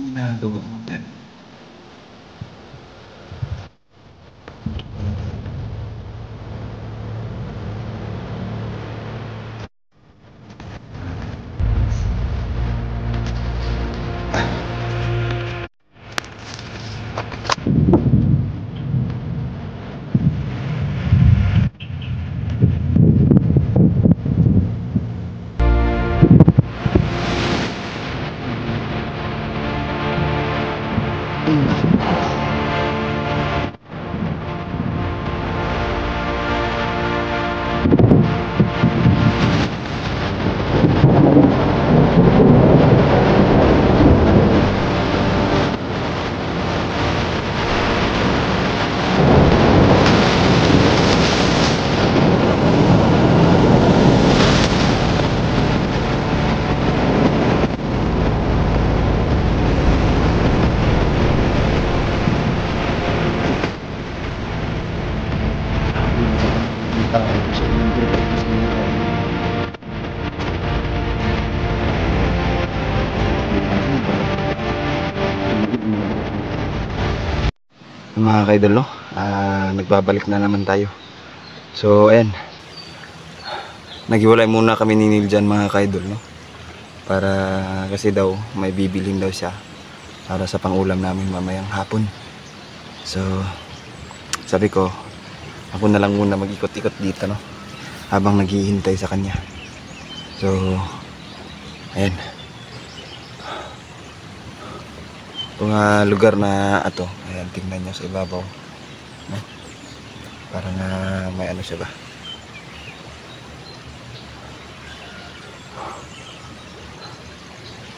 ginagawa mo yan? Mga kaidol, no? Nagbabalik na naman tayo. So ayan, naghiwalay muna kami ni Neil dyan, mga kaidol, no? Para kasi daw may bibilhin daw siya para sa pangulam namin mamayang hapon. So sabi ko, ako na lang muna mag-ikot-ikot dito, no? Habang naghihintay sa kanya. So ayan, itong lugar na ato, ayan, tingnan nyo sa ibabaw, no? Parang may ano siya ba,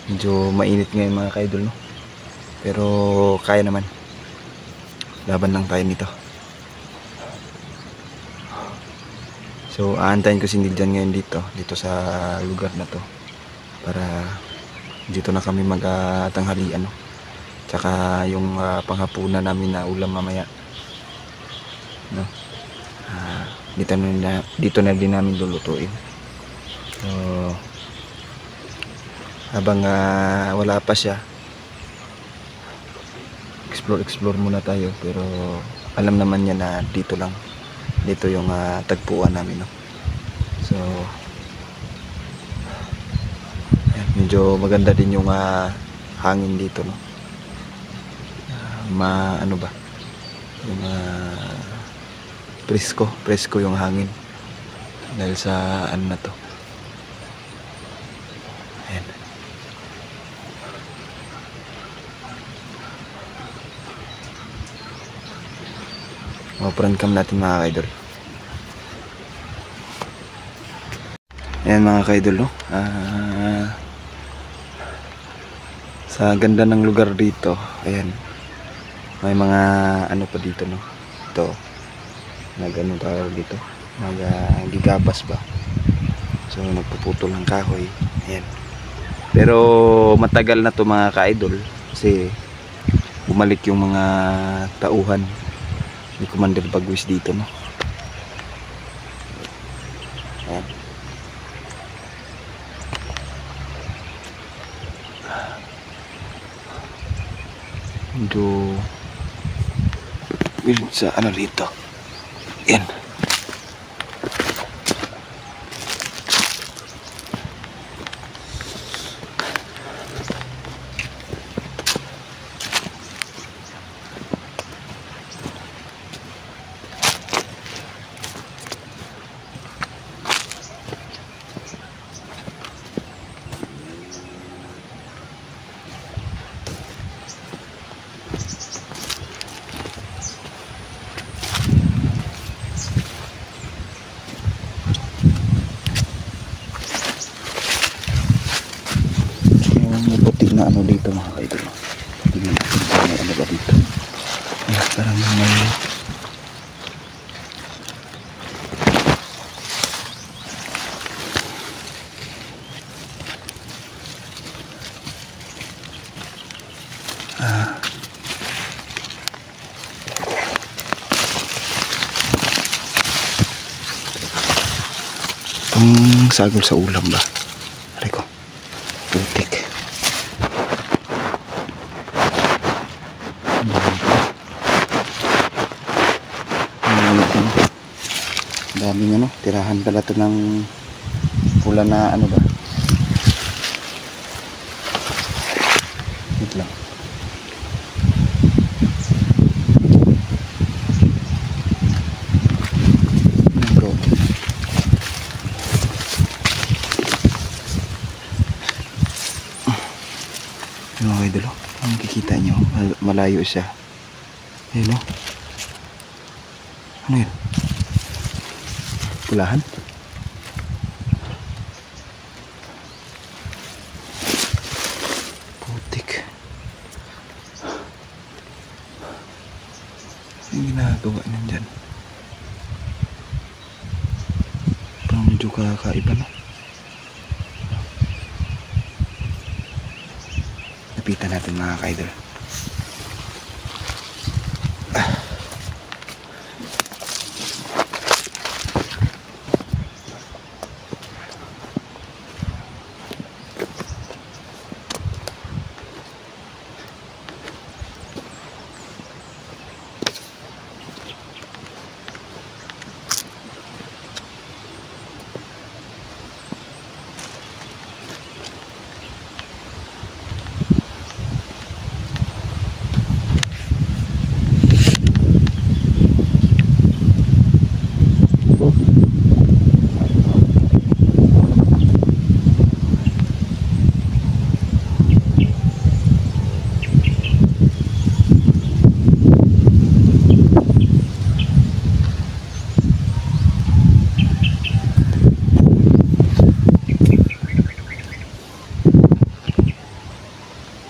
medyo mainit ngayon, mga kaidol, no? Pero kaya naman, laban lang tayo nito. So aantayin ko si Neil dyan ngayon dito sa lugar na to, para dito na kami magtanghalian, no? Tsaka yung panghapunan namin na ulam mamaya, no? Dito na din namin lulutuin. So habang wala pa siya, explore muna tayo. Pero alam naman niya na dito yung tagpuan namin, no? So ayan, medyo maganda din yung hangin dito, no? Ano ba, yung presko yung hangin dahil sa ano na to. Ayan. Front cam natin, mga kaidol. Ayan, mga kaidol, no? Sa ganda ng lugar dito, ayan, may mga ano pa dito, no? Ito, nag-ano tawag dito, gigabas ba? So nagpuputol ng kahoy. Ayan. Pero matagal na to, mga ka-idol, kasi bumalik yung mga tauhan ni Commander Bagwis dito, no? Ayan. Medyo sa ano dito. Yan. Na ano dito, mga kaidol, tingnan natin kung may ano ba dito. Ayan, parang may itong sagol sa ulam ba? Aray ko, putik. Daming ano, tirahan pala to ng pula na ano ba? Wait lang. Bro. Ano kayo dulo? Ang kikita nyo, malayo siya. Ayun o. Ano yun? Pulahan? Putik. Ano ginagawa nandyan? Parang medyo kakaiba no? Lapitan natin mga ka-idol.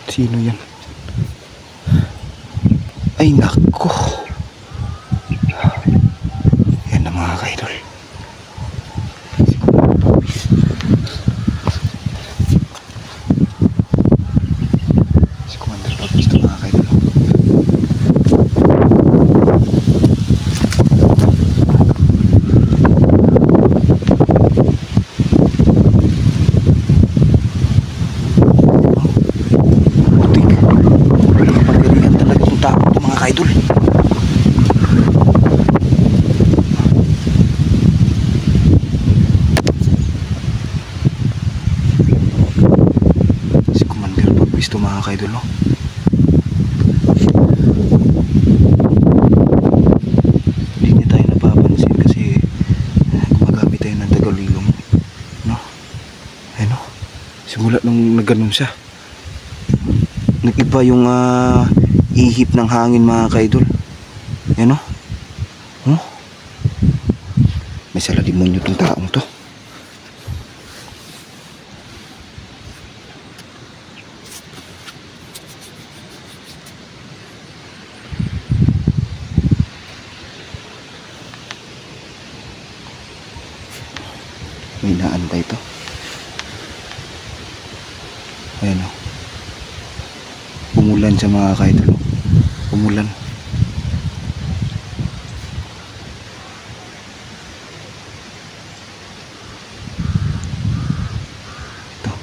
Sino yan? Ay nako. Yan na mga ka-idol. Si Commander Pag gusto mga ka-idol. Idol. Si Commander Pag gusto mga ka-idol no? Hindi niya tayo napapansin kasi gumagamit tayo ng tagalilong no? Ayun no? Simula nung nagganon siya nag-iba yung ihip ng hangin mga ka-idol. Yan o. Oh. May saladimonyo tong taong to. May naantay to. Ayan o. Umulan siya mga ka-idol. Umulan. Ito.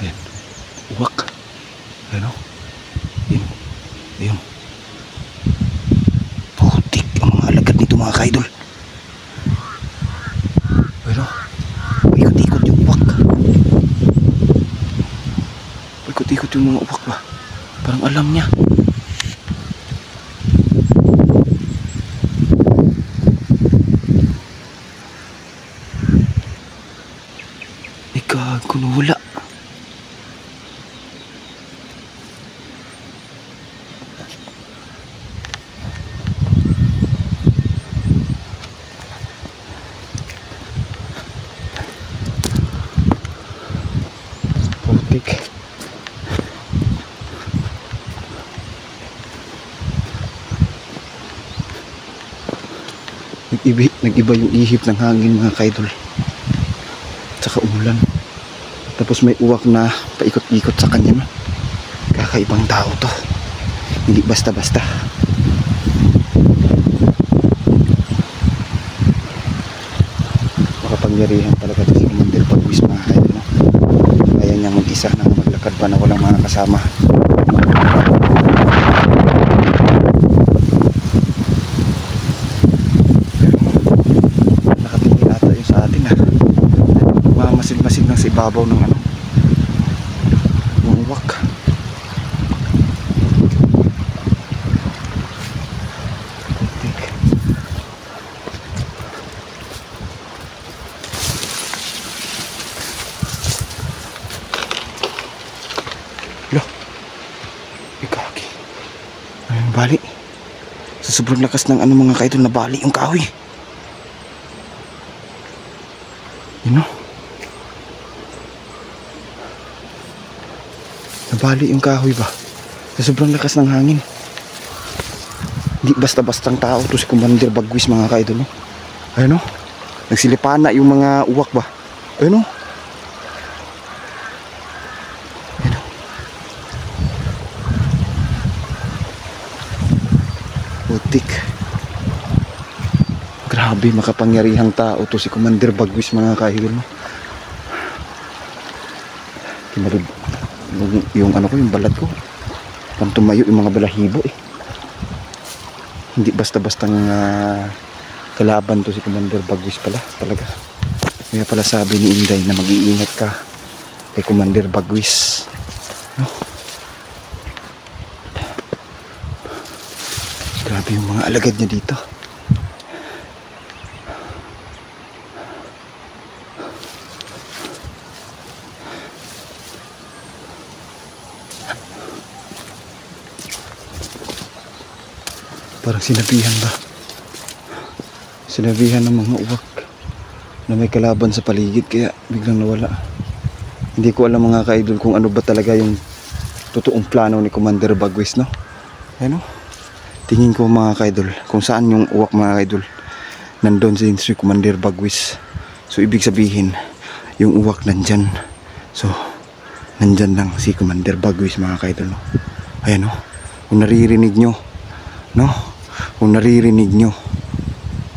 Ayan. Uwak. Ayan o. Ayan. Ayan. Putik ang mga alagad nito mga ka-idol. Ayan o. Paikot-ikot yung uwak. Paikot-ikot yung mga uwak ba. Parang alam niya. Gago, wala. Putik. Nag-iba yung ihip ng hangin mga ka-idol. Tsaka umulan. Tapos may uwak na paikot-ikot sa kanya. Kakaibang tao to. Hindi basta-basta. Makapangyarihan talaga ito si Commander Pagwis mga ka-idol. Kaya niya mag-isa na maglakad pa na walang mga kasama. babaw ng ano, ng uwak. Lo, ikaki. Ayun, bali. Sa sobrang lakas ng ano mga kaidol, nabali yung kahoy. Yun, no? Nabali yung kahoy ba? Sa sobrang lakas ng hangin. Hindi basta-bastang tao to si Commander Bagwis mga kaidol, no? Ayun, no? Nagsilipana yung mga uwak ba? Ayun, no? Ayun, no? Putik. Grabe, makapangyarihang tao to si Commander Bagwis mga kaidol, no? Kinalib yung ano ko, yung balat ko. Parang tumayo yung mga balahibo eh. Hindi basta-bastang kalaban to si Commander Bagwis pala talaga. Kaya pala sabi ni Inday na mag-iingat ka kay Commander Bagwis, no? Grabe yung mga alagad niya dito. Parang sinabihan ba? Sinabihan ng mga uwak na may kalaban sa paligid kaya biglang nawala. Hindi ko alam mga ka-idol kung ano ba talaga yung totoong plano ni Commander Bagwis, no? Ano? Tingin ko mga ka-idol kung saan yung uwak mga ka-idol, nandun si Commander Bagwis. So ibig sabihin yung uwak nandyan. So nandyan lang si Commander Bagwis mga ka-idol, no? Ayan, no? Kung naririnig nyo, no? Kung naririnig nyo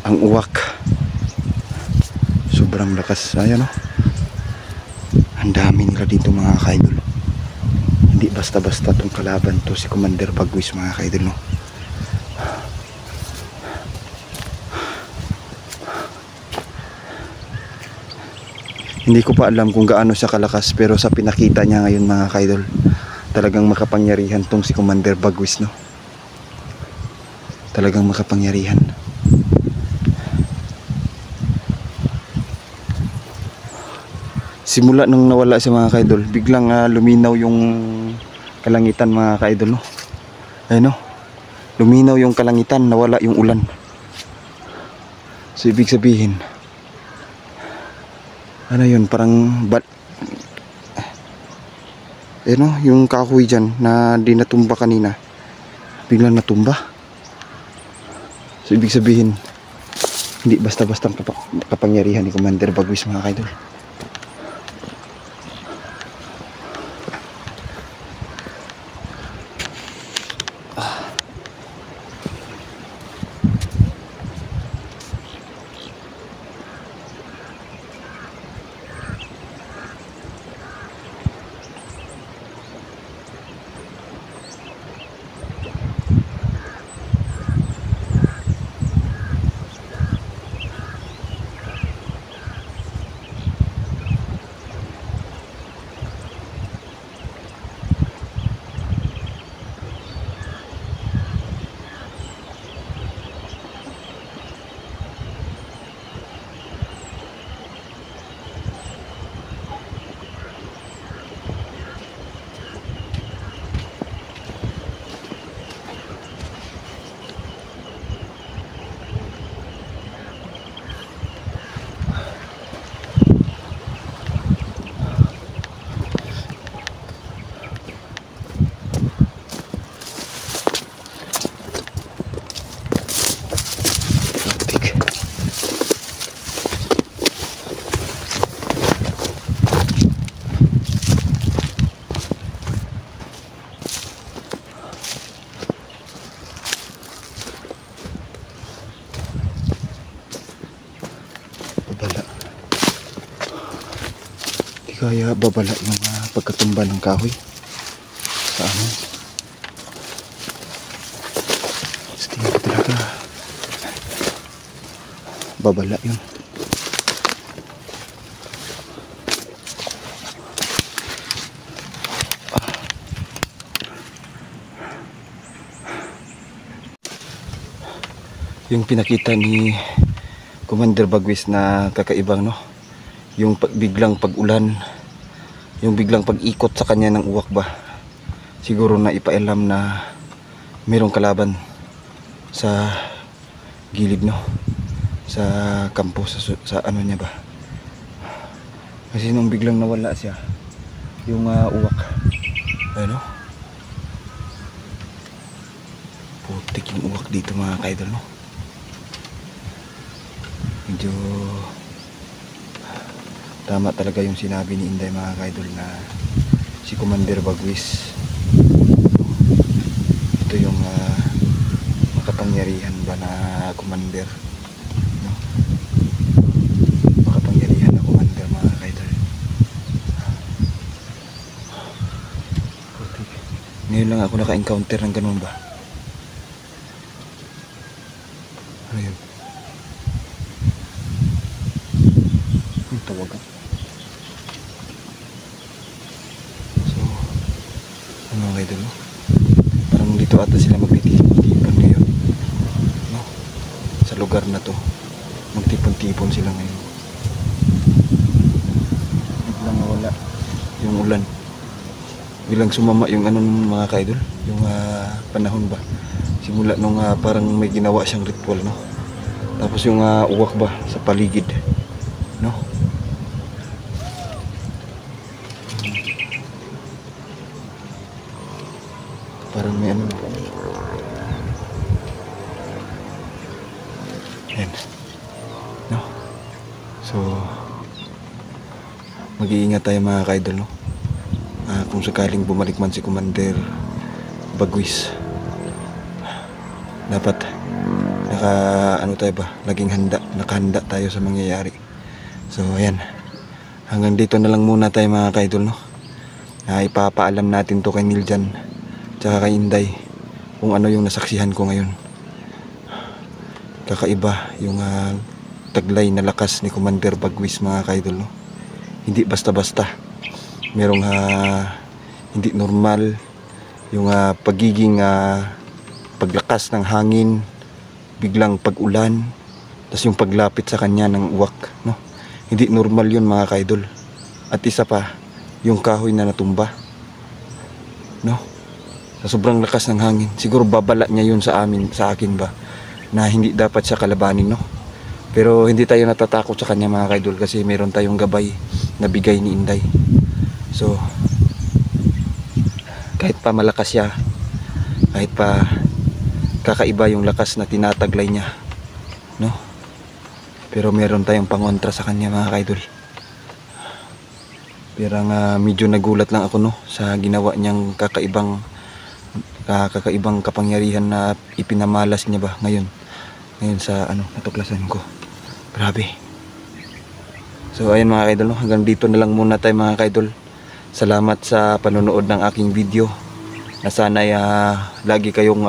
ang uwak, sobrang lakas. Ayan, no? Ang dami nila dito mga ka-idol. Hindi basta-basta tong kalaban to si Commander Bagwis mga ka-idol, no? Hindi ko pa alam kung gaano siya kalakas, pero sa pinakita niya ngayon mga ka-idol, talagang makapangyarihan tong si Commander Bagwis, no? Talagang makapangyarihan. Simula nung nawala si mga ka-idol, biglang luminaw yung kalangitan mga ka-idol, no? Ayun, no? Luminaw yung kalangitan, nawala yung ulan. So ibig sabihin, ano yun, parang no? Yung kahoy dyan na di natumba kanina, biglang natumba. So ibig sabihin, hindi basta-bastang kapangyarihan ni Commander Bagwis mga ka-idol. Kaya babala yung pagkatumba ng kahoy sa amin. Tingnan ko talaga, babala yun. yung pinakita ni Commander Bagwis na kakaibang, no, yung biglang pag-ulan, yung biglang pag-ikot sa kanya ng uwak ba, siguro na ipaalam na mayroong kalaban sa gilid, no, sa kampo, sa ano niya ba, kasi nung biglang nawala siya yung uwak, ano, putik yung uwak dito mga kaidol, no. Medyo tama talaga yung sinabi ni Inday mga kaidol na si Commander Bagwis, ito yung makapangyarihan ba na commander, no? Makapangyarihan na commander mga kaidol. Ngayon lang ako naka-encounter ng ganun ba. Ano yun? Ang tawagan. So, ano mga kaidol, no? Parang dito ata sila magtitipon ngayon, no? Sa lugar na to magtipon-tipon sila ngayon. Biglang nawala yung ulan, bilang sumama yung ano mga kaidol, yung panahon ba, simula nung parang may ginawa siyang ritual, no, tapos yung uwak ba sa paligid, no, parang may ano, yan, no, so mag-iingat tayo mga kaidol, no. Kung sakaling bumalik man si Commander Bagwis, dapat ano tayo ba, laging nakahanda tayo sa mangyayari. So ayan, hanggang dito na lang muna tayo mga kaidol, no. Ipapaalam natin to kay Niljan tsaka kay Inday kung ano yung nasaksihan ko ngayon. Kakaiba yung taglay na lakas ni Commander Bagwis mga kaidol, no. Hindi basta-basta, merong hindi normal yung pagiging paglakas ng hangin, biglang pag-ulan, tapos yung paglapit sa kanya ng uwak, no. Hindi normal yun mga kaidol. At isa pa, yung kahoy na natumba, no, sa sobrang lakas ng hangin, siguro babala niya yun sa akin ba, na hindi dapat siya kalabanin, no. Pero hindi tayo natatakot sa kanya mga kaidol, kasi meron tayong gabay na bigay ni Inday. So kahit pa malakas siya, kahit pa kakaiba yung lakas na tinataglay niya, no, pero meron tayong pangontra sa kanya mga kaidol. Pero medyo nagulat lang ako, no, sa ginawa niyang kakaibang kapangyarihan na ipinamalas niya ba ngayon sa natuklasan ko. Grabe. So ayun mga kaidol, no, hanggang dito na lang muna tayo mga kaidol. Salamat sa panonood ng aking video, na sana'y lagi kayong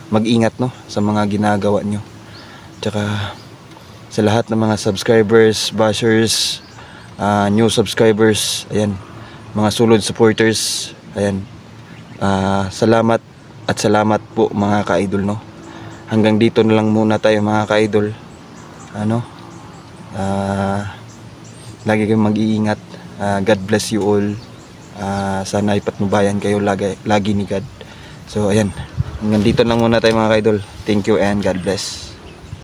mag-ingat, no, sa mga ginagawa nyo. Tsaka sa lahat ng mga subscribers, bashers, new subscribers, ayan, mga sulod supporters, ayan, salamat at salamat po mga ka-idol, no. Hanggang dito na lang muna tayo mga ka-idol. Lagi kayong mag-iingat. God bless you all. Sana ipatnubayan kayo lagi ni God. So ayan, hanggang dito lang muna tayo mga ka-idol. Thank you and God bless.